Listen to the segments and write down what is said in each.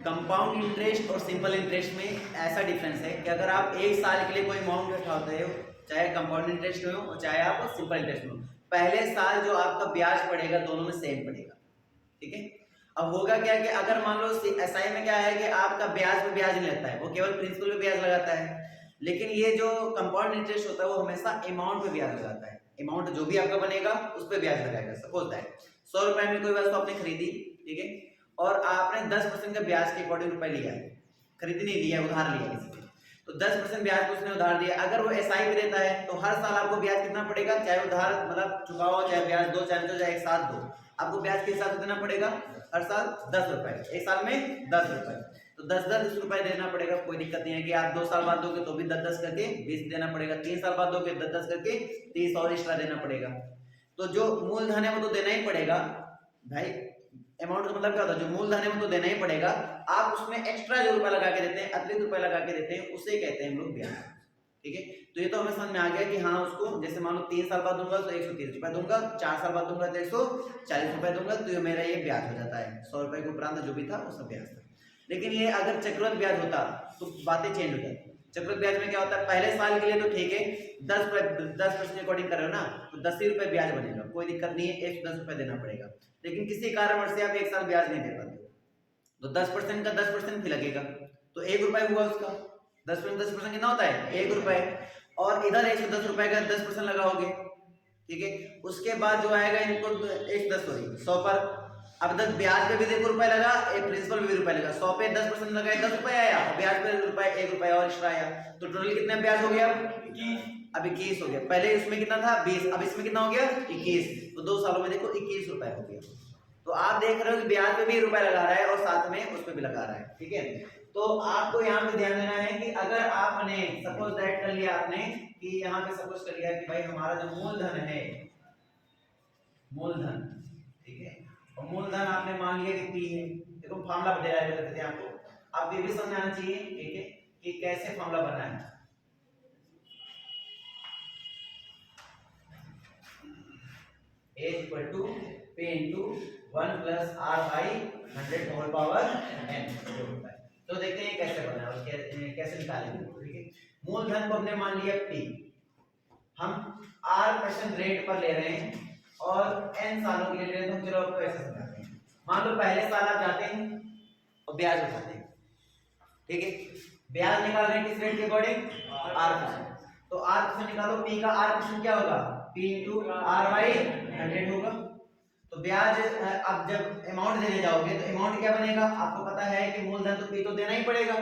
Compound interest और simple interest में ऐसा डिफरेंस है कि अगर आप एक साल के लिए कोई अमाउंट उठाते हो, चाहे कंपाउंड इंटरेस्ट में हो और चाहे आप सिंपल इंटरेस्ट में हो, पहले साल जो आपका ब्याज पड़ेगा दोनों में सेम पड़ेगा। ठीक है। अब होगा क्या कि अगर मान लो एसआई में क्या है कि आपका ब्याज पे ब्याज नहीं लगता है, वो केवल प्रिंसिपल पे ब्याज लगाता है, लेकिन ये जो कंपाउंड इंटरेस्ट होता है वो हमेशा अमाउंट पे ब्याज लगाता है। अमाउंट जो भी आपका बनेगा उस पर ब्याज लगाएगा। सपोज दैट 100 रुपए में कोई वस्तु आपने खरीदी, ठीक है, और आपने 10% का ब्याज के अकॉर्डिंग रुपए लिया है, खरीद नहीं लिया, उधार लिया किसी से, तो 10% ब्याज को उसने उधार दिया। अगर वो एसआई पे देता है तो हर साल आपको ब्याज कितना पड़ेगा, चाहे उधार मतलब चुकाओ, चाहे ब्याज दो, चाहे एक साथ दो, आपको ब्याज के हिसाब से देना पड़ेगा हर साल 10 रुपए, एक साल में 10 रुपए, तो 10 रुपए देना पड़ेगा। कोई दिक्कत नहीं है कि आप 2 साल बाद दोगे तो भी 10 करके 20 देना पड़ेगा, 3 साल बाद दोगे 10 करके 30 और एक्स्ट्रा देना पड़ेगा। तो जो मूलधन है वो तो देना ही पड़ेगा भाई। अमाउंट का मतलब क्या होता है, जो मूलधन है वो तो देना ही पड़ेगा। आप उसमें एक्स्ट्रा जो रुपए लगा के देते हैं, अतिरिक्त रुपए लगा के देते हैं, उसे कहते हैं हम लोग ब्याज। ठीक है, तो ये तो हमें समझ में आ गया कि हाँ उसको, जैसे मान लो 3 साल बाद दूंगा तो 130 रुपए दूंगा, 4 साल बाद दूंगा तो 140 रुपए दूंगा, तो ये मेरा ये ब्याज हो जाता है। 100 रुपए के उपरांत जो भी था वो सब ब्याज था। लेकिन ये अगर चक्रवृद्धि ब्याज होता तो बातें चेंज हो जाती। चक्रवृद्धि ब्याज में क्या होता है, पहले साल के लिए तो ठीक है 10% के अकॉर्डिंग कर रहे हो ना, तो 10 ही रुपए ब्याज बनेगा, कोई दिक्कत नहीं है, 110 रुपए देना पड़ेगा। लेकिन किसी कारणवश से आप एक साल ब्याज नहीं दे पाते तो 10% का 10% भी लगेगा, तो 1 रुपए हुआ उसका। 10% कितना होता है, 1 रुपए, और इधर 110 रुपए का 10% लगाओगे, ठीक है। उसके बाद जो आएगा इनको 100 पर, अब 10 ब्याज पे भी देखो रुपए लगा, एक प्रिंसिपल पे भी रुपए लगा, 100 पे 10% लगा 10 रुपए आया, ब्याज पे रुपए 1 रुपए और एक्स्ट्रा आया, तो टोटल कितना ब्याज हो गया, अब 21 हो गया। पहले इसमें कितना था 20, अब इसमें कितना हो गया 21, तो 2 सालों में देखो 21 रुपए हो गया। तो आप देख रहे हो कि ब्याज पे भी रुपए लगा रहा है और साथ में उस पे भी लगा रहा है। ठीक है, तो आपको यहाँ पे ध्यान देना है कि अगर आपने सपोज दैट कर लिया आपने कि यहाँ पे सपोज कर लिया कि भाई हमारा जो मूलधन है, मूलधन, ठीक है, और मूलधन आपने मान लिया कि P है। देखो फार्मूला डिराइव करते थे आपको, आप ये भी समझना चाहिए, ठीक है, कि कैसे फार्मूला बनना है। A equal to P into 1 plus R by 100 whole power n। तो देखते हैं कैसे बना है और कैसे निकालेंगे। ठीक है, मूलधन को हमने मान लिया P, हम R% रेट पर ले रहे हैं और n सालों के लिए ले रहे हैं, तो चलो आपको ऐसे समझाते हैं। मान लो पहले साल आप जाते हैं और ब्याज उठाते हैं, ठीक है, ब्याज निकाल रहे हैं किस रेट के अकॉर्डिंग, R%, तो R% निकालो, P का R% क्या होगा, P इंटू R बाई 100 होगा। तो ब्याज अब जब अमाउंट देने जाओगे तो अमाउंट क्या बनेगा, आपको पता है कि मूलधन तो P तो देना ही पड़ेगा,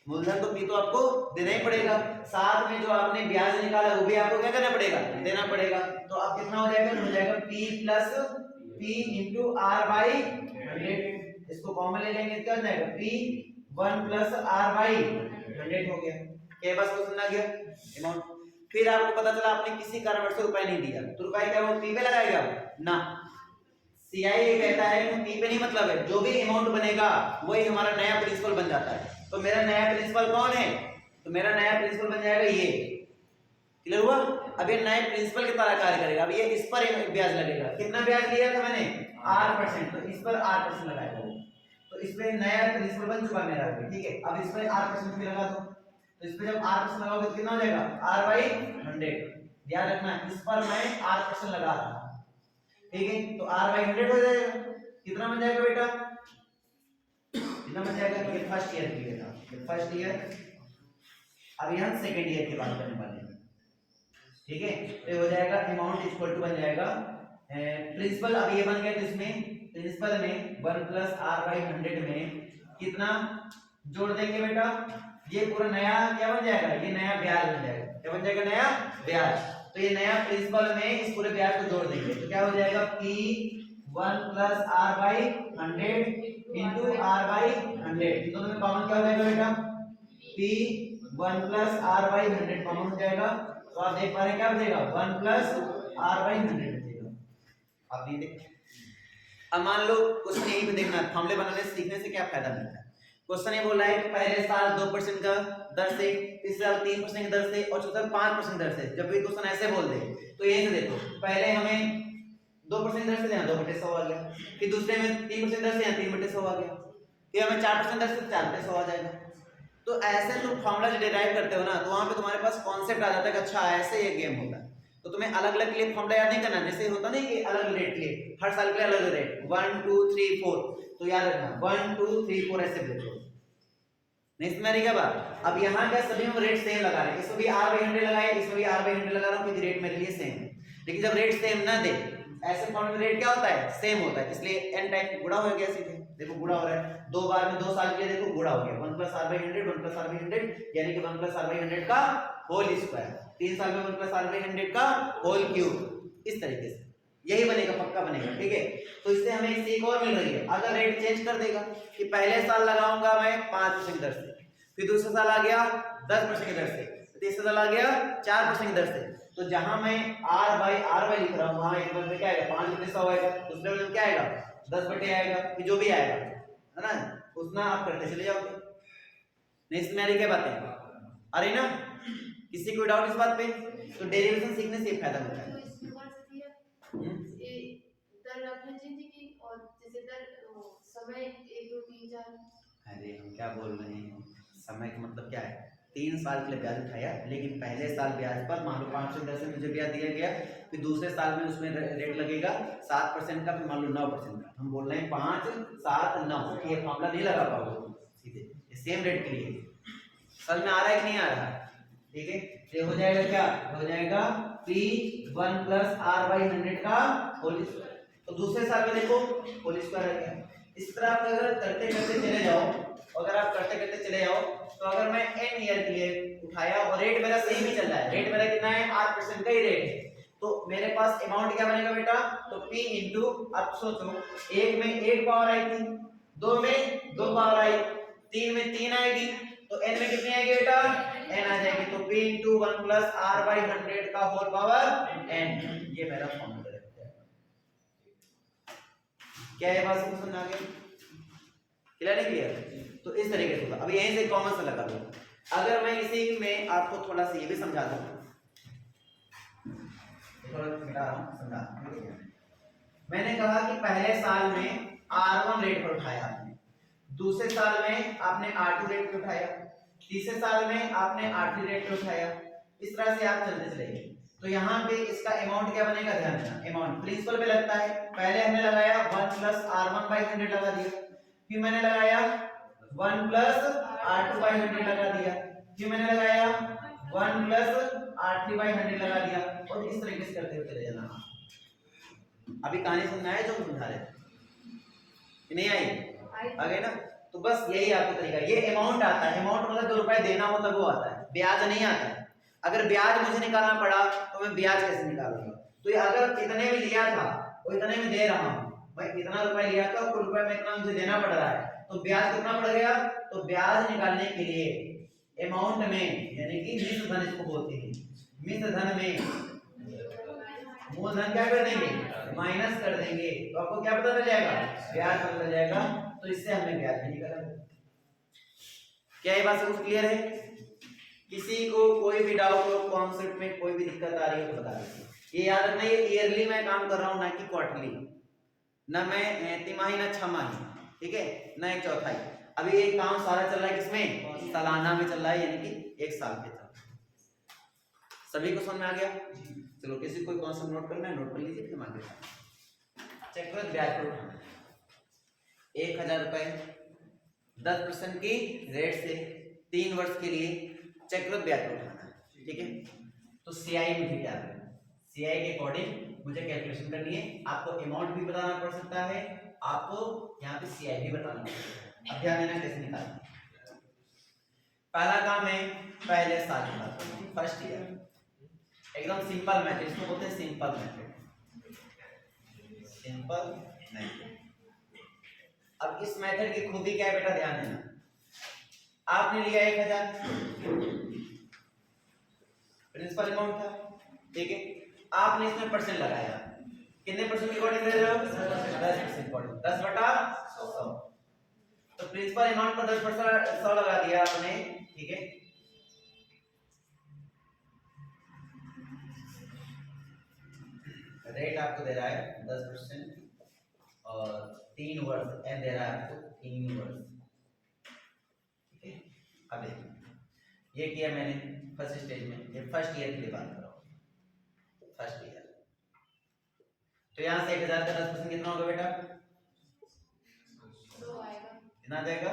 मूलधन तो P तो आपको देना ही पड़ेगा, साथ में जो आपने ब्याज निकाला वो भी आपको क्या करना पड़ेगा, देना पड़ेगा। तो अब कितना हो जाएगा, हो जाएगा P plus P into R by 100, इसको कॉमन ले लेंगे, क्या हो जाएगा P 1 प्लस R बाई 100 हो गया। क्या बस को सुनना गया अमाउंट। फिर आपको पता चला आपने किसी कारणवश से रुपए नहीं दिया, तो रुपए क्या वो P पे लगाएगा ना, सीआई ये कहता है कि P पे नहीं, मतलब है जो भी अमाउंट बनेगा वही हमारा नया प्रिंसिपल बन जाता है। तो मेरा नया प्रिंसिपल कौन है, तो मेरा नया प्रिंसिपल बन जाएगा ये। क्लियर हुआ, अब ये नए प्रिंसिपल की तरह कार्य करेगा। अब ये इस पर ब्याज लगेगा, कितना ब्याज लिया था मैंने R%, तो इस पर R% लगाएगा, तो इस पे नया प्रिंसिपल बन चुका मेरा। ठीक है, अब इस पे R% भी लगा दो, तो इस पे जब R% लगाओगे तो कितना हो जाएगा R बाई 100। ध्यान रखना इस पर मैं R% लगा रहा हूं, ठीक है, तो R बाई 100 हो जाएगा। कितना बन जाएगा बेटा, कितना बन जाएगा, ये फर्स्ट ईयर के लिए था, ये फर्स्ट ईयर। अब यहाँ सेकंड ईयर की बात करने वाले हैं, ठीक है, तो हो जाएगा अमाउंट इक्वल टू बन जाएगा प्रिंसिपल। अब ये बन गया, तो इसमें प्रिंसिपल में 1 प्लस R बाई 100 में कितना जोड़ देंगे बेटा, ये पूरा नया क्या बन जाएगा, ये नया ब्याज बन जाएगा। क्या बन जाएगा, नया ब्याज। तो ये नया प्रिंसिपल में इस पूरे ब्याज को जोड़ देंगे, तो क्या हो जाएगा P 1 plus R by 100 into R by 100, दोनों में कॉमन क्या हो जाएगा बेटा, P 1 plus R by 100 common हो जाएगा। तो आप देख पा रहे हैं क्या बनेगा, 1 प्लस R बाई 100 बनेगा। आप ये देख, अब मान लो क्वेश्चन यही पे देखना, फॉर्मूले बनाने सीखने से क्या फायदा मिलता है। क्वेश्चन ये बोल रहा है कि पहले साल 2% का दर से, तीसरे साल 3% की दर से और चौथे साल 5% दर से। जब भी क्वेश्चन ऐसे बोल दे तो यही से देखो, पहले हमें 2% दर से देना, 2/100 आ गया, फिर दूसरे में 3% दर से 3/100 आ गया, कि हमें 4% दर से 4 पे 100 आ जाएगा। तो ऐसे तुम फॉर्मूला जो डिराइव करते हो ना, तो वहां पे तुम्हारे पास कॉन्सेप्ट आ जाता है कि अच्छा ऐसे ये गेम होता है। तो तुम्हें अलग अलग के लिए फॉर्मूला याद नहीं करना, जैसे होता नहीं कि अलग रेट के लिए हर साल के लिए अलग रेट 1 2 3 4, तो याद रखना 1 2 3 4 ऐसे देखो। नेक्स्ट मेरी क्या बात, अब यहाँ क्या सभी में रेट सेम लगा रहे हैं, इसमें भी R/100 लगाया, इसमें भी R/100 लगा रहा हूँ क्योंकि रेट मेरे लिए सेम है। लेकिन जब रेट सेम ना दे, ऐसे फॉर्म में रेट क्या होता है, सेम होता है, इसलिए n टाइम गुणा हो गया सीधे। देखो गुणा हो रहा है दो बार में, 2 साल के लिए देखो गुणा हो गया 1 + R/100 1 + R/100 यानी कि 1 + R/100 का होल स्क्वायर, 3 साल में 1 + R/100 का होल क्यूब। इस तरीके से यही बनेगा, पक्का बनेगा, ठीक है। तो इससे हमें एक सीख और मिल रही है, अगर रेट चेंज कर देगा कि पहले साल लगाऊंगा मैं 5% दर से, फिर दूसरे साल आ गया 10% की दर से, तीसरे साल आ गया 4% की दर से, तो जहां मैं R/R लिख रहा हूं वहां एक बार में क्या आएगा 5/100 आएगा, दूसरे में क्या आएगा 10/100 आएगा, फिर जो भी आएगा है ना उतना आप करते चले जाओगे। नेक्स्ट में आ रही क्या बातें आ रही ना, किसी को डाउट इस बात पे? तो डेरिवेशन सीखने से फायदा होता है। समय 1 2 3 4, अरे हम क्या बोल रहे हैं, समय का मतलब क्या है, 3 साल के लिए ब्याज उठाया, लेकिन पहले साल ब्याज पर मान लो 510 से मुझे ब्याज दिया गया, फिर दूसरे साल में उसमें रेट लगेगा 7% का, फिर मान लो 9% का। हम बोल रहे हैं 5 7 9, ये फॉर्मूला नहीं लगा पाओगे सीधे, ये सेम रेट के लिए समझ में आ रहा है कि नहीं आ रहा, ठीक है। ये हो जाएगा क्या, हो जाएगा P1 + R/100 का होल स्क्वायर। तो दूसरे साल में देखो होल स्क्वायर आ गया। इस तरह आप अगर करते करते चले जाओ, अगर आप करते करते चले जाओ, तो अगर मैं n ईयर के लिए उठाया और रेट मेरा सेम ही चल रहा है, रेट मेरा कितना है 8% का ही रेट है, तो मेरे पास अमाउंट क्या बनेगा बेटा, तो P इंटू, अब सोचो एक में 1 पावर आई थी, 2 में 2 पावर आई, 3 में 3 आएगी, तो n में कितनी आएगी बेटा, n आ जाएगी, तो P इंटू 1 + R/100 का होल पावर n, ये मेरा फॉर्मूला है। क्या ये बात समझ में आ गई, क्लियर नहीं क्लियर? तो इस तरीके से होगा। अब यहीं से कॉमन सा लगा दो, अगर मैं इसी में आपको थोड़ा सा ये भी समझा दूं, थोड़ा मिटा रहा हूं समझा, मैंने कहा कि पहले साल में R1 रेट पर उठाया आपने, दूसरे साल में आपने R2 रेट पर उठाया, तीसरे साल में आपने R3 रेट पर उठाया, इस तरह से आप चलते चलेंगे। तो यहाँ पे इसका अमाउंट क्या बनेगा, ध्यान देना, अमाउंट प्रिंसिपल पे लगता है, पहले हमने लगाया 1 + R1/100 लगा दिया, फिर मैंने लगाया 1 + R2/100 लगा दिया, फिर मैंने लगाया 1 + R3/100 लगा दिया, और इस तरीके से करते हुए चले जाना। अभी कहानी समझ आया जो समझा रहे कि नहीं आई, आ गई ना? तो बस यही आपका तरीका, ये अमाउंट आता है, अमाउंट मतलब जो रुपए देना हो तब वो आता है, ब्याज नहीं आता है। अगर ब्याज मुझे निकालना पड़ा तो मैं ब्याज कैसे निकालूंगा, तो ये अगर इतने में लिया था और इतने में दे रहा हूं, भाई इतना रुपए लिया था और रुपए में इतना मुझे देना पड़ रहा है, तो ब्याज कितना पड़ गया, तो ब्याज निकालने के लिए अमाउंट में, यानी कि मिश्र धन इसको बोलते हैं, मिश्र धन में मूलधन क्या कर देंगे, माइनस कर देंगे, तो आपको क्या पता चल जाएगा, ब्याज पता चल जाएगा, तो इससे हमें ब्याज नहीं निकाला। क्या ये बात सब क्लियर है? किसी को कोई भी डाउट हो, कॉन्सेप्ट में कोई भी दिक्कत आ रही है तो बता दीजिए। ये याद रखना, ये ईयरली मैं काम कर रहा हूँ, ना कि क्वार्टरली, ना मैं तिमाही ना छमाही, ठीक है, ना एक चौथाई। अभी एक काम सारा चल रहा है किसमें, सालाना में चल रहा है, यानी कि 1 साल के तक। सभी को समझ में आ गया? चलो किसी कोई कॉन्सेप्ट नोट करना है नोट कर लीजिए, फिर आगे चक्रवृद्धि ब्याज पर उठाना 1000 रुपए 10% की रेट से 3 वर्ष के लिए चक्रवृद्धि ब्याज पर उठाना है, ठीक है। तो सीआई मुझे क्या करना है, सीआई के अकॉर्डिंग मुझे कैलकुलेशन करनी है, आपको अमाउंट भी बताना पड़ सकता है, आपको यहाँ पे सीआई भी बताना पड़ सकता है। अब ध्यान देना कैसे निकालना है। पहला काम है पहले साल का, फर्स्ट ईयर, एकदम सिंपल मेथड, इसको बोलते हैं सिंपल मेथड, सिंपल मेथड। अब इस मेथड की खूबी क्या है बेटा, ध्यान देना, आपने लिया 1000 प्रिंसिपल अमाउंट था, ठीक है, आपने इसमें परसेंट लगाया, कितने परसेंट के अकॉर्डिंग दे रहे हो, 10% अकॉर्डिंग, 10/100, तो प्रिंसिपल अमाउंट पर 10% 100 लगा दिया आपने, ठीक है। रेट आपको दे रहा है 10% और 3 वर्ष, एन दे रहा है आपको 3 वर्ष, ये किया मैंने फर्स्ट स्टेज में, ये फर्स्ट ईयर के लिए बात कर रहा हूँ, फर्स्ट ईयर। तो यहाँ से 1000 का 10% कितना होगा बेटा? 100 आएगा। कितना आ जाएगा?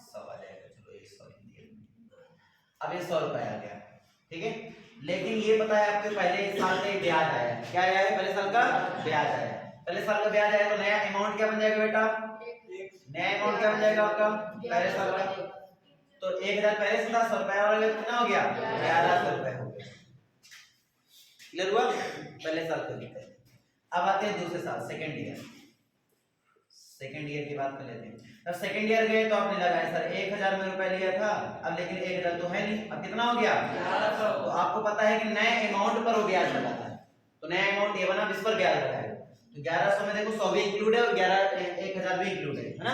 100 आ जाएगा। चलो 100 लिख दिया। अब ये 100 रुपए आ गया, ठीक है। लेकिन ये पता है आपके पहले साल का ब्याज आया, क्या आया है? पहले साल का ब्याज आया। पहले साल का ब्याज आया तो नया अमाउंट क्या बन जाएगा बेटा? नया अमाउंट क्या बन जाएगा आपका पहले साल का? तो 1000 पहले से था, 100 रुपए और कितना हो गया? 1100 रुपए हो गया। क्लियर हुआ? पहले साल का लिखते हैं। अब आते हैं दूसरे साल, सेकंड ईयर। सेकंड ईयर की बात कर लेते हैं। अब सेकंड ईयर गए तो आपने लगाया सर 1000 में रुपए लिया था, अब लेकिन 1000 तो है नहीं, अब कितना हो गया? 1100। तो आपको पता है कि नए अमाउंट पर वो ब्याज लगाता है, तो नया अमाउंट ये बना, इस पर ब्याज लगाएगा। तो 1100 में देखो 100 भी इंक्लूड है और 1000 भी इंक्लूड है ना?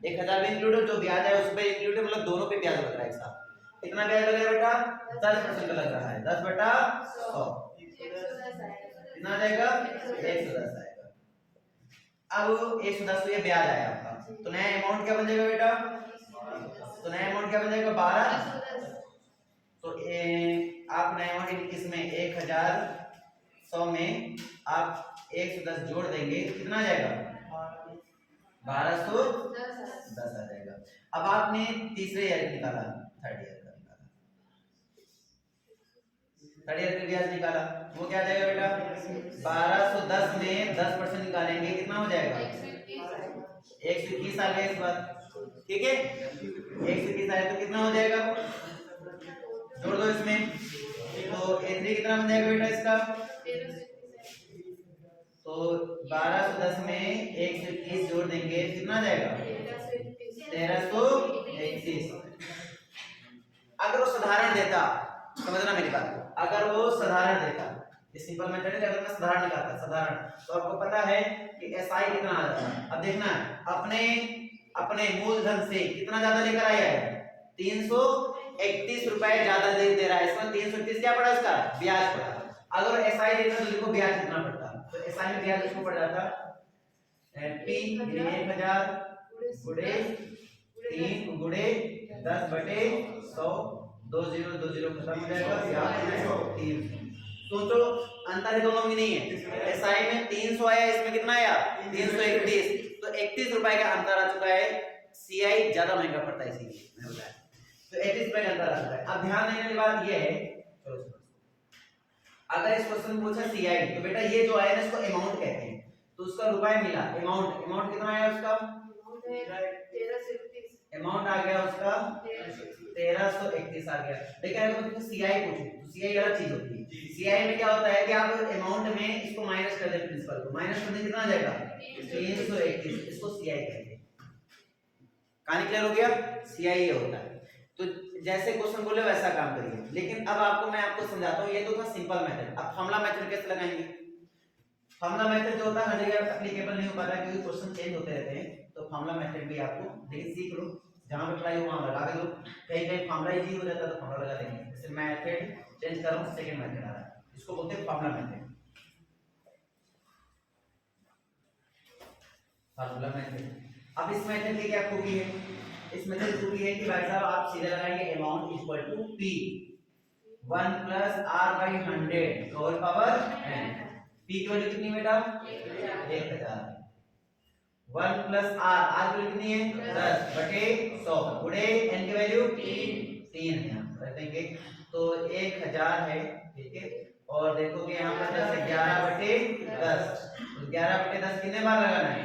1000 भी इंक्लूड है, जो ब्याज है उस पे इंक्लूड है, मतलब दोनों पे ब्याज लग रहा है एक साथ। कितना ब्याज लग रहा है बेटा? 10% लग रहा है, 10/100 कितना आ जाएगा? 110 आएगा। अब 110 तो ये ब्याज आया आपका, तो नया अमाउंट क्या बन जाएगा बेटा? तो नया अमाउंट क्या बन जाएगा? 12। तो आप नया अमाउंट इसमें 1100 में आप 110 जोड़ देंगे, कितना आ जाएगा? 1210 आ जाएगा। अब आपने तीसरे ईयर निकाला, थर्ड ईयर का निकाला, थर्ड ईयर का ब्याज निकाला, वो क्या आ जाएगा बेटा? 1210 में 10% निकालेंगे, कितना हो जाएगा? 121 आ गया इस बार, ठीक है। 121 आया तो कितना हो जाएगा? जोड़ दो इसमें, तो A3 कितना बन जाएगा बेटा इसका? तो 1210 में 121 जोड़ देंगे, कितना आ जाएगा? 1331। अगर वो साधारण देता, समझना मेरी बात, अगर वो साधारण देता, ये सिंपल मेथड है, अगर मैं साधारण निकालता, साधारण, तो आपको पता है कि SI कितना आ जाता है। अब देखना अपने मूलधन से कितना ज्यादा लेकर आया है? 331 रुपए ज्यादा दे रहा है, इसमें 331 क्या पड़ा उसका? ब्याज पड़ा। अगर SI देता तो देखो ब्याज कितना पड़ता, तो SI में ब्याज इसको पड़ जाता P 1000 गुणे 3 गुणे 10/100, 20 खत्म हो जाएगा, 300। सोचो अंतर है दोनों में नहीं है, SI में 300 आया, इसमें कितना आया? 331, तो 31 रुपए का अंतर आ चुका है। CI ज्यादा महंगा पड़ता है, इसीलिए मैंने बताया, तो 31 रुपए का अंतर आ चुका है। अब ध्यान देने वाली बात ये है, अगर इस क्वेश्चन में पूछा CI, तो बेटा ये जो आया ना इसको अमाउंट कहते हैं, तो उसका रुपए मिला, अमाउंट कितना आया उसका? अमाउंट आ गया उसका 1331 आ गया। लेकिन अगर मैं CI पूछूं तो CI अलग चीज होती है। CI में क्या होता है कि आप अमाउंट में इसको माइनस कर दें, प्रिंसिपल को माइनस कर दें, कितना आ जाएगा? 331, इसको CI कहते हैं। कहानी क्लियर हो गया? CI ये होता है। तो जैसे क्वेश्चन बोले वैसा काम करिए। लेकिन अब मैं आपको समझाता हूँ, ये तो था सिंपल मेथड। अब फॉर्मूला मेथड कैसे लगाएंगे? फॉर्मूला मेथड जो होता है हर जगह एप्लीकेबल नहीं हो पाता क्योंकि क्वेश्चन चेंज होते रहते हैं, तो फॉर्मूला मेथड भी आपको लेकिन सीख लो, जहां पे ट्राई हो वहां लगा दो। कहीं फॉर्मूला इजी हो जाता है तो फॉर्मूला लगा देंगे। जैसे मेथड चेंज कर रहा हूं, सेकंड मेथड आ रहा है, इसको बोलते हैं फॉर्मूला मेथड। Formula method. अब इस मेथड की क्या खूबी है? इस मेथड की खूबी है कि भाई साहब आप सीधे लगाएंगे amount equal to P 1 plus R by 100 whole power n। P की वैल्यू कितनी बेटा? 1000। 1 प्लस R, R की वैल्यू कितनी है? 10 बटे 100 गुणे n की वैल्यू 3 है, रख देंगे। तो 1000 है, ठीक है। और देखोगे यहाँ पर 10 11 बटे 10, तो 11 बटे 10 कितने बार लगाना है?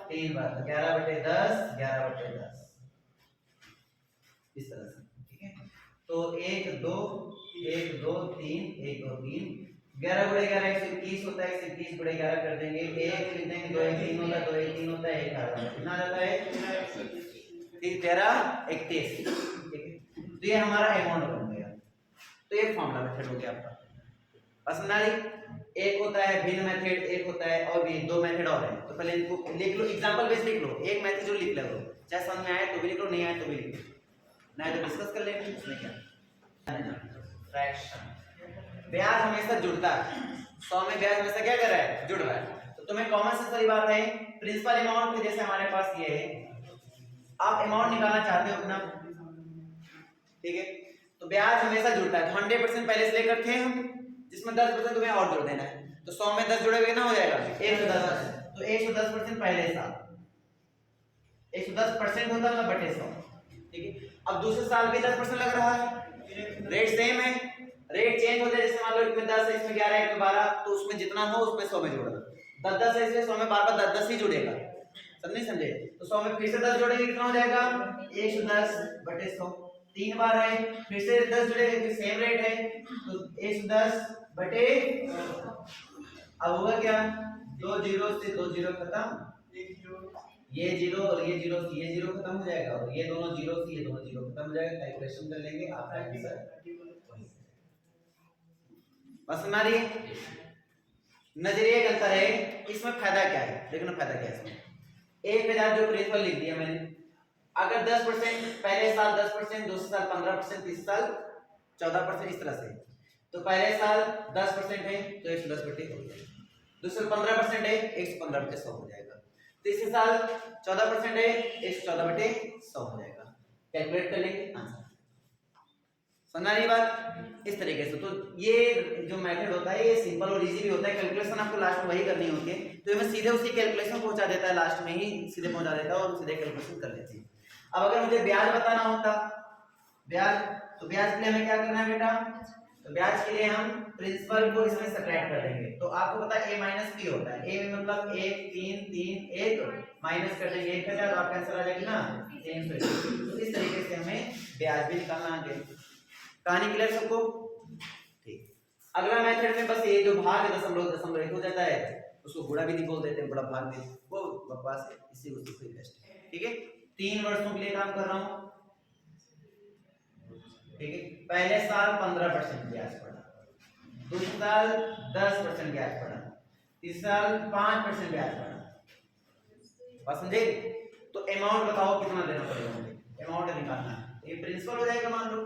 3 बार। तो 11 बटे 10, 11 बटे 10 इस तरह से, ठीक है। तो 1 2 1 2 3 1 2 3, 11 गुणे 11 121 होता है, 121 गुणे 11 कर देंगे, 1 लिख देंगे, 2 1 3 होता है, 2 1 3 होता है, 1 आ जाता है, कितना आ जाता है? 3 13 31, ठीक है। तो ये हमारा अमाउंट बन गया। तो ये फॉर्मूला मेथड हो गया आपका। पसंद आ रही? एक होता है भिन्न मेथड, एक होता है और भी 2 मेथड और है। तो पहले इनको लिख लो, एग्जांपल बेस लिख लो, एक मेथड जो लिख लो, चाहे समझ में आए तो भी लिख लो, नहीं आए तो भी लिख लो, नहीं तो डिस्कस कर लेंगे, उसमें क्या। फ्रैक्शन ब्याज हमेशा जुड़ता है, 100 में ब्याज हमेशा क्या कर रहा है? जुड़ रहा है। तो तुम्हें कॉमन सेंस वाली बात है, प्रिंसिपल अमाउंट पे जैसे हमारे पास ये है, आप अमाउंट निकालना चाहते हो अपना, ठीक है। तो ब्याज हमेशा जुड़ता है, तो 100% पहले से लेकर थे हम, जिसमें 10% तुम्हें और जोड़ देना है, तो 100 में 10 जोड़ोगे ना हो जाएगा 110%, तो 110% पहले साल, 110% होता है बटे 100, ठीक है। अब दूसरे साल भी 10% लग रहा है, रेट सेम है, रेट चेंज होता है, जैसे मान लो इसमें 10 है, इसमें 11 है, इसमें 12, तो उसमें जितना हो उसमें 100 में जोड़ना, 10 है, इसलिए 100 में बार-बार 10 ही जुड़ेगा, समझे, तो 100 में फिर से 10 जोड़ेंगे, कितना हो जाएगा 110 बटे 100, 3 बार है, फिर से 10 जुड़ेगा, फिर सेम रेट है, तो 110 बटे, अब होगा क्या, 2 जीरो से 2 जीरो खत्म, ये जीरो और ये जीरो से ये जीरो खत्म हो जाएगा, और ये दोनों जीरो से ये दोनों जीरो खत्म हो जाएगा, कैलकुलेशन कर लेंगे, आपका आंसर बस बना रही है। नजरिए का अंतर है, इसमें फायदा क्या है, देखना फायदा क्या है इसमें, 1000 जो प्रिंसिपल लिख दिया मैंने, अगर 10% पहले साल 10%, दूसरे साल 15%, तीसरे साल 14%, इस तरह से, तो पहले साल 10% है तो 110 बटे हो जाएगा, दूसरे 15% है 115 बटे 100 हो जाएगा, तीसरे साल 14% है 114 बटे 100 हो जाएगा, कैलकुलेट कर लेंगे आंसर, समझा रही बात, इस तरीके से। तो ये जो मेथड होता है ये सिंपल और इजी भी होता है, कैलकुलेशन आपको लास्ट में वही करनी होती है, तो ये सीधे उसी कैलकुलेशन पहुंचा देता है, लास्ट में ही सीधे पहुंचा देता है और सीधे कैलकुलेशन कर लेते हैं। अब अगर मुझे ब्याज बताना होता, ब्याज, तो ब्याज के लिए हमें क्या करना है बेटा, तो ब्याज के लिए हम प्रिंसिपल को इसमें सब्ट्रैक्ट कर देंगे, तो आपको पता है a माइनस p होता है, a मतलब 1 3 3 1 माइनस कर देंगे 1000, तो आपका आंसर आ जाएगा ना 300। तो इस तरीके से हमें ब्याज भी निकालना आगे, कहानी क्लियर सबको, ठीक। अगला मेथड में बस ये जो भाग है दशमलव एक हो जाता है, उसको गुणा भी नहीं बोल देते हैं, बड़ा भाग भी, वो बकवास है, इसी को सीखो बेस्ट, ठीक है। 3 वर्षों के लिए काम कर रहा हूं, ठीक है, पहले साल 15% ब्याज पड़ा, दूसरे साल 10% ब्याज पड़ा, तीसरे साल 5% ब्याज पड़ा, बात समझे। तो अमाउंट बताओ कितना देना पड़ेगा मुझे, अमाउंट निकालना है, ये प्रिंसिपल हो जाएगा मान लो,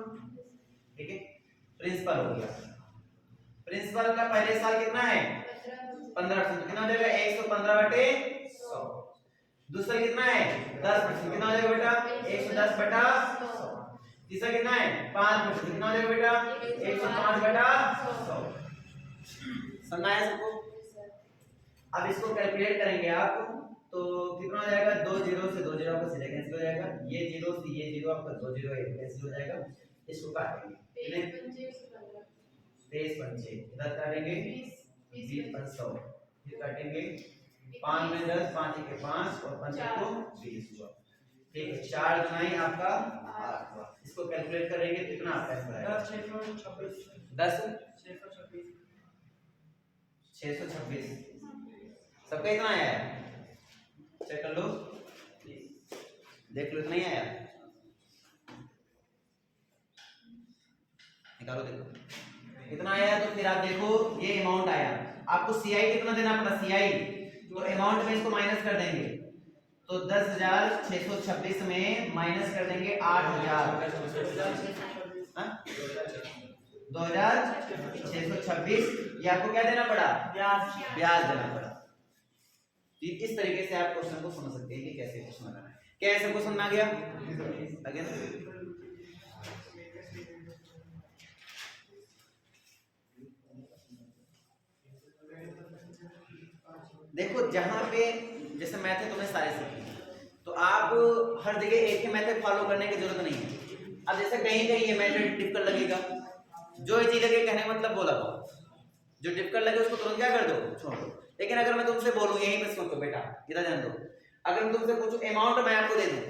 ठीक है, प्रिंसिपल हो गया, प्रिंसिपल का पहले साल कितना है 15%, तो कितना हो जाएगा 115 बटे 100, दूसरा कितना है 10%, कितना हो जाएगा बेटा 110 बटा 100, तीसरा कितना है 5%, कितना हो जाएगा बेटा 105 बटा 100, समझ आया सबको। अब इसको कैलकुलेट करेंगे आप, तो कितना हो जाएगा 2 जीरो से 2 जीरो आपका सीधे कैंसिल हो जाएगा, ये जीरो से ये जीरो आपका 2 जीरो कैंसिल हो जाएगा, इसको काटेंगे 23 पंचे इधर काटेंगे 20 500, फिर काटेंगे 5 में 10, 5 के 5 और 5 को 20 हुआ, ठीक है, 4 गुना आपका 8 हुआ, इसको कैलकुलेट करेंगे तो कितना आपका आएगा 10 626, सबका इतना आया है, चेक कर लो, देख लो इतना ही आया, निकालो देखो कितना आया, तो फिर आप देखो ये अमाउंट आया, आपको सीआई कितना देना पड़ा, सीआई तो अमाउंट में इसको माइनस कर देंगे, तो 10,626 में माइनस कर देंगे 8,000, 2,626, ये आपको क्या देना पड़ा, ब्याज देना पड़ा। इस तरीके से आप क्वेश्चन को समझ सकते हैं कि कैसे क्वेश्चन लगाना है, क्या ऐसा क्वेश्चन आ गया अगेन। देखो जहां पे जैसे मैथ तुम्हें सारे सीखी, तो आप हर जगह एक ही मेथड फॉलो करने की जरूरत नहीं है। अब जैसे कहीं कहीं ये मेथड डिफिकल्ट लगेगा, जो ये चीज लगे कहने मतलब बोला दो, जो डिफिकल्ट लगे उसको तुरंत क्या कर दो, छोड़ दो। लेकिन अगर मैं तुमसे बोलूं यहीं पे सुन लो बेटा, इधर ध्यान दो, अगर मैं तुमसे पूछूं अमाउंट मैं आपको दे दूं,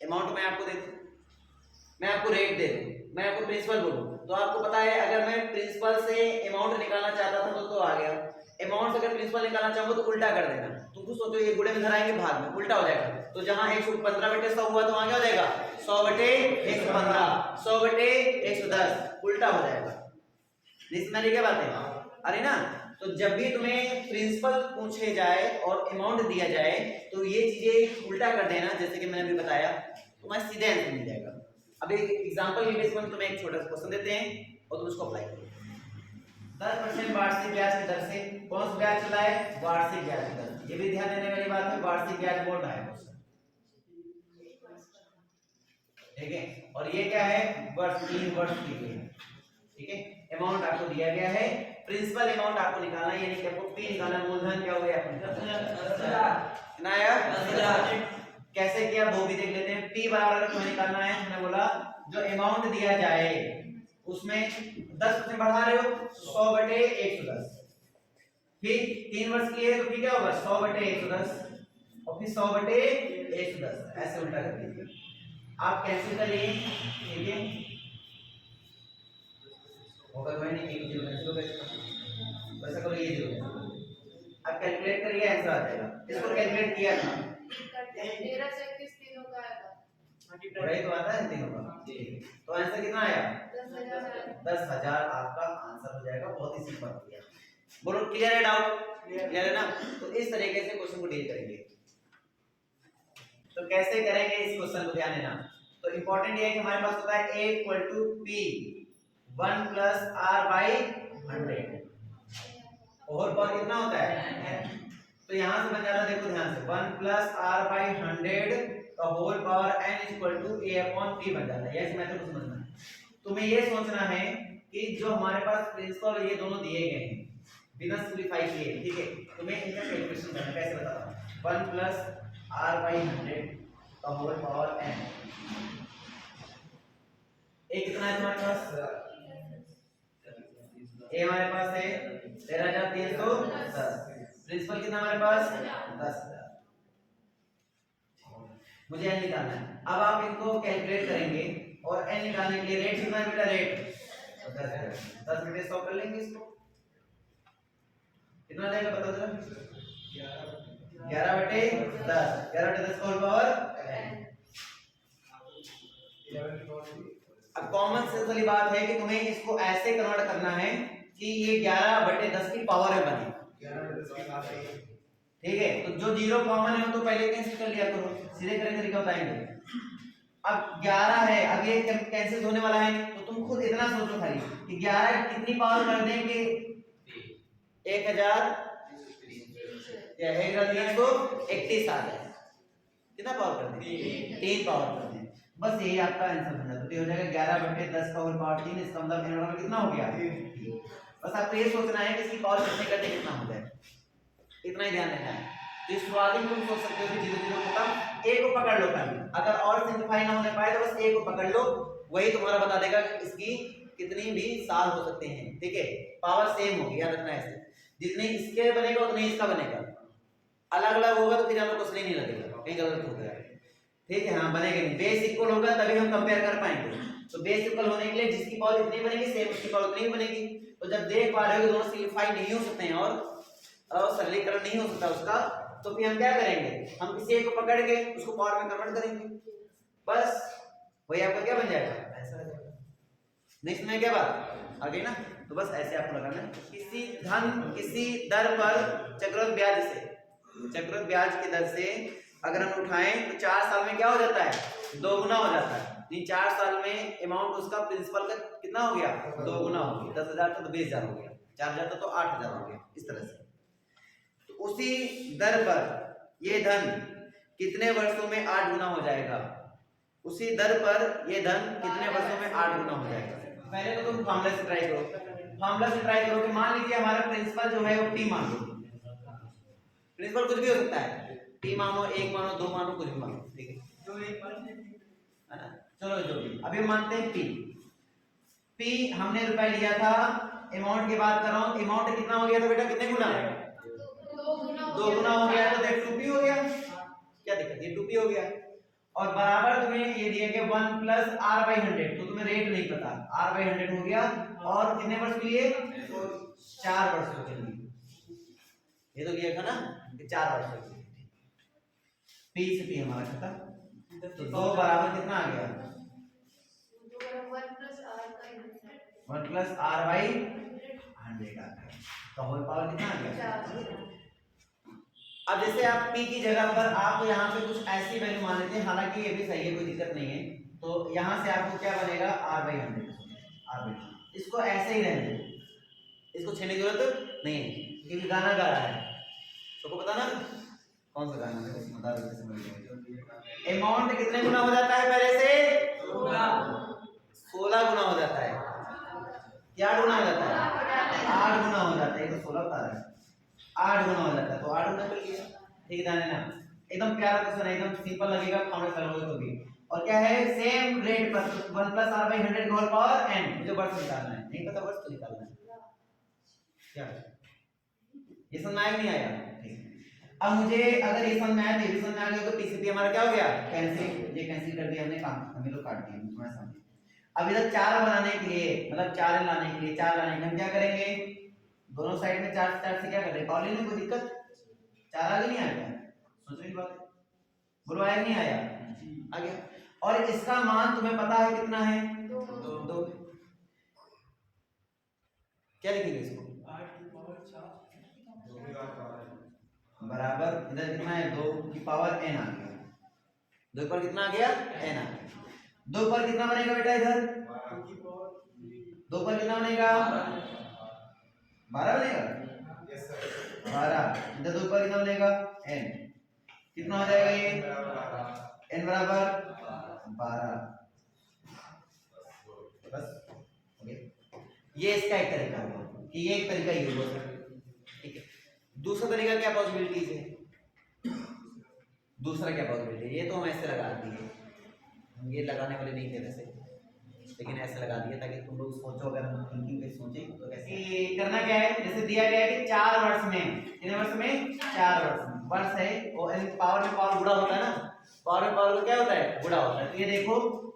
अमाउंट मैं आपको दे दूं, मैं आपको रेट दे दूं, मैं आपको प्रिंसिपल बोलूं, तो आपको पता है अगर मैं प्रिंसिपल से अमाउंट निकालना चाहता था तो आ गया, अमाउंट से अगर प्रिंसिपल निकालना चाहूंगा तो उल्टा कर देना, तुम खुद सोचो ये गुणे में इधर आएंगे भाग में उल्टा हो जाएगा, तो जहां 115 बटे 100 हुआ तो वहां क्या हो जाएगा 100 बटे 115, 100 बटे 110 उल्टा हो जाएगा, समझ क्या बात है, अरे ना। तो जब भी तुम्हें प्रिंसिपल पूछे जाए और अमाउंट दिया जाए तो ये चीजें उल्टा कर देना, जैसे कि मैंने अभी बताया, तुम्हें सीधे आंसर मिल जाएगा। अब एक एग्जांपल के बेस पर तुम्हें एक छोटा सा क्वेश्चन देते हैं और तुम उसको अप्लाई करो। 10% वार्षिक ब्याज की दर से कौन सा ब्याज चला है, वार्षिक ब्याज की दर, ये भी ध्यान देने वाली बात है, वार्षिक ब्याज बोल रहा है क्वेश्चन, ठीक है। और ये क्या है, वर्ष, 3 वर्ष के लिए, ठीक है। अमाउंट आपको दिया गया है, प्रिंसिपल अमाउंट आपको निकालना है, यानी कि आपको P निकालना, मूलधन क्या हो गया अपना 10,000, कितना आया 10,000। कैसे किया वो भी देख लेते हैं। P बराबर अगर तुम्हें निकालना है, मैंने बोला जो अमाउंट दिया जाए उसमें 10% बढ़ा रहे हो, 100/110, फिर 3 वर्ष के लिए तो फिर क्या होगा 100/110, और फिर 100/110, ऐसे उल्टा कर दीजिए। आप कैंसिल करिए, ठीक है, होगा तो नहीं, एक जीरो कैंसिल होगा इसका, वैसा करो, ये जीरो अब कैलकुलेट करिए, आंसर आ जाएगा। इसको कैलकुलेट किया था 13 से 21 तीनों का आएगा, वही तो आता है तीनों का, तो आंसर कितना आया 10,000 आपका आंसर हो जाएगा। बहुत ही सिंपल हो गया। बोलो क्लियर है, डाउट क्लियर है ना। तो इस तरीके से क्वेश्चन को डील करेंगे। तो कैसे करेंगे इस क्वेश्चन को, ध्यान देना। तो इंपॉर्टेंट ये है कि हमारे पास होता है A = P 1 + R/100, और पावर कितना होता है, तो यहां से बन जाता है, देखो ध्यान से, 1 + R/100 का होल पावर n = A/P बन जाता है। यह मेथड को समझना है। तुम्हें ये सोचना है कि जो हमारे पास प्रिंसिपल ये दोनों दिए गए हैं बिना सिंपलीफाई किए, ठीक है, तुम्हें इनका कैलकुलेशन करना, कैसे बताता हूं। 1 + R/100 का होल पावर n, एक कितना है तुम्हारे पास, ए हमारे पास है 13,310, प्रिंसिपल कितना हमारे पास 10,000, मुझे n निकालना है। अब आप इनको कैलकुलेट करेंगे और n निकालने के लिए रेट कितना है बेटा, रेट 10 में 100 कर लेंगे, इसको कितना जाएगा बता दो, 11/10, 11/10 का होल पावर n। अब कॉमन सेंस वाली बात है कि तुम्हें इसको ऐसे कन्वर्ट करना है कि ये 11/10 की पावर में बने, 11/10 की बात है, ठीक है। तो जो जीरो कॉमन है वो तो पहले कैंसिल कर लिया करो, सीधे करके तरीका बताएंगे। अब 11 है, अब ये कैंसिल होने वाला है, तो तुम खुद इतना सोचो खाली कि 11 कितनी पावर कर देंगे, 1000 या 1331 आ जाए, कितना पावर कर देंगे, 3 पावर कर देंगे, बस यही आपका आंसर बन जाता है। तो हो जाएगा 11/10 का होल पावर 3, इसका मतलब मेरा मतलब कितना हो गया, बस आपको ये सोचना है कि इसकी पावर कितने करते कितना हो जाए, इतना ही ध्यान रखना है। तो शुरुआती में तुम सोच सकते हो कि 0 खत्म, ए को पकड़ लो खाली, अगर और सिंपलीफाई ना होने पाए तो बस ए को पकड़ लो, वही तुम्हारा बता देगा इसकी कितनी भी साल हो सकते हैं, ठीक है। पावर सेम होगी, याद रखना है ऐसे, जितने इसके बनेगा उतने इसका बनेगा, अलग अलग होगा तो फिर हमें कुछ नहीं लगेगा, कहीं गलत हो गया, ठीक है। हाँ बनेगा नहीं, बेस इक्वल होगा तभी हम कंपेयर कर पाएंगे। तो बेस इक्वल होने के लिए जिसकी पावर इतनी बनेगी सेम उसकी पावर उतनी ही बनेगी। तो जब देख पा रहे हो कि दोनों सिंपलीफाई नहीं हो सकते हैं और सरलीकरण नहीं हो सकता उसका, तो फिर हम क्या करेंगे, हम किसी एक को पकड़ के उसको पावर में कन्वर्ट करेंगे, बस वही आपका क्या बन जाएगा, ऐसा हो जाएगा। नेक्स्ट में क्या बात आ गई ना। तो बस ऐसे आपको लगाना है, किसी दर पर चक्रवृद्धि ब्याज से, चक्रवृद्धि ब्याज की दर से अगर हम उठाएं तो 4 साल में क्या हो जाता है, 2 गुना हो जाता है। नहीं 4 साल में अमाउंट उसका प्रिंसिपल का कितना हो गया, 2 गुना हो गया, 10,000 था तो 20,000 हो गया, 4,000 था तो 8,000 हो गया, इस तरह से। तो उसी दर पर ये धन कितने वर्षों में 8 गुना हो जाएगा, उसी दर पर ये धन कितने वर्षों में 8 गुना हो जाएगा। पहले तो तुम फार्मूला से ट्राई करो, फार्मूला से ट्राई करो कि मान लीजिए हमारा प्रिंसिपल जो है वो P मान लो, प्रिंसिपल कुछ भी हो सकता है, P मानो, 1 मानो, 2 मानो, कुछ भी मानो, ठीक है, जो एक है ना, चलो जो भी। अभी मानते हैं P हमने रुपए लिया था, अमाउंट की बात कर रहा हूँ, अमाउंट कितना हो गया था बेटा, कितने गुना, 2 गुना हो गया, तो देख 2P हो गया, क्या दिक्कत, ये 2P हो गया। और बराबर तुम्हें ये दिया गया 1 + R/100, तो तुम्हें रेट नहीं पता, R/100 हो गया, और कितने वर्ष के लिए, 4 वर्षों के लिए, ये तो लिया था ना कि 4 वर्षों के लिए। P से P हमारा खत्म, तो 2 बराबर कितना आ गया, 1 + R/100 आ गया, तो होल पावर कितना आ गया। अब जैसे आप P की जगह पर आप यहाँ पे कुछ ऐसी वैल्यू मान लेते हैं, हालांकि ये भी सही है, कोई दिक्कत नहीं है। तो यहाँ से आपको क्या बनेगा, R/100, इसको ऐसे ही रहने दो, इसको छेड़ने की जरूरत नहीं है, क्योंकि गाना गा रहा है, सबको पता ना कौन सा गाना है, बता दो। अमाउंट कितने गुना हो जाता है पहले से, 8 गुना हो जाता है, तो 8 गुना कर लिया। ठीक है ना, एकदम प्यारा क्वेश्चन है, एकदम सिंपल लगेगा फॉर्मूला करोगे तो भी। और क्या है, सेम रेट पर 1 plus r by 100 whole power n, मुझे वर्ष निकालना है, नहीं पता वर्ष तो निकालना है। क्या ये समझ में आया नहीं आया? ठीक। अब मुझे अगर ये समझ में आया तो ये समझ में आ गया, तो टीसीपी हमारा क्या हो गया, कैंसिल। ये कैंसिल कर दिया हमने, काम हमें तो काट दिया, थोड़ा समझिए। अब इधर 4 बनाने के लिए, मतलब 4 लाने के लिए, 4 लाने के लिए हम क्या करेंगे, दोनों साइड में 4 से क्या कर देंगे, और लेने कोई दिक्कत, 4 आगे नहीं आएगा, सोचने की बात है, बोलो आया नहीं आया, आ गया। और इसका मान तुम्हें पता है कितना है, 2। क्या लिखेंगे इसको, 8 की पावर 4 बराबर इधर कितना है, 2 की पावर n आ गया, 2 पर कितना आ गया, n आ गया। 2 पर कितना बनेगा बेटा इधर, 2 की पावर 2 पर कितना बनेगा, 12 बनेगा, यस सर 12। इधर 2 पर कितना बनेगा, n, कितना हो जाएगा ये, n बराबर 12। बस हो गया। ये इसका एक तरीका है कि ये एक तरीका यूज हो सकता है, ठीक है। दूसरा तरीका क्या पॉसिबिलिटीज है, दूसरा क्या पॉसिबिलिटी, ये तो हम ऐसे लगा दिए, हम ये लगाने वाले नहीं थे वैसे, लेकिन ऐसे लगा दिया ताकि तुम लोग सोचो, अगर हम थिंकिंग पे सोचे तो कैसे ये करना क्या है, जैसे दिया गया है कि 4 वर्ष में, कितने वर्ष में, 4 वर्ष में, वर्ष है वो पावर में पावर गुणा होता है ना, पावर में पावर क्या होता है, गुणा होता है। तो ये देखो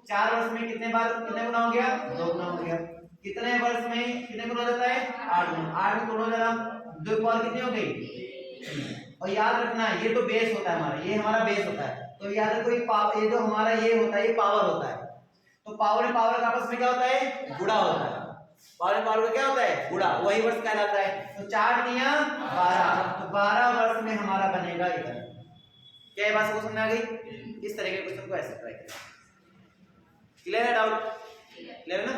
4 वर्ष में कितने बार कितने गुना हो गया, 2 गुना हो गया। कितने वर्ष में कितने गुना हो जाता है, 8 गुना, 8 में तोड़ो जरा, 2 पावर कितनी हो गई। और याद रखना ये तो बेस होता है हमारा, ये हमारा बेस होता है, तो याद रखो ये जो हमारा ये होता है, ये पावर होता है, तो पावर में पावर का आपस में क्या होता है, गुणा होता है, पावर में पावर का क्या होता है, गुणा, वही वर्ष कहलाता है। तो 4 दिया 12, तो 12 वर्ष में हमारा बनेगा इधर। क्या ये बात समझ में आ गई? इस तरह के क्वेश्चन को ऐसे ट्राई करें। क्लियर है, डाउट क्लियर है ना?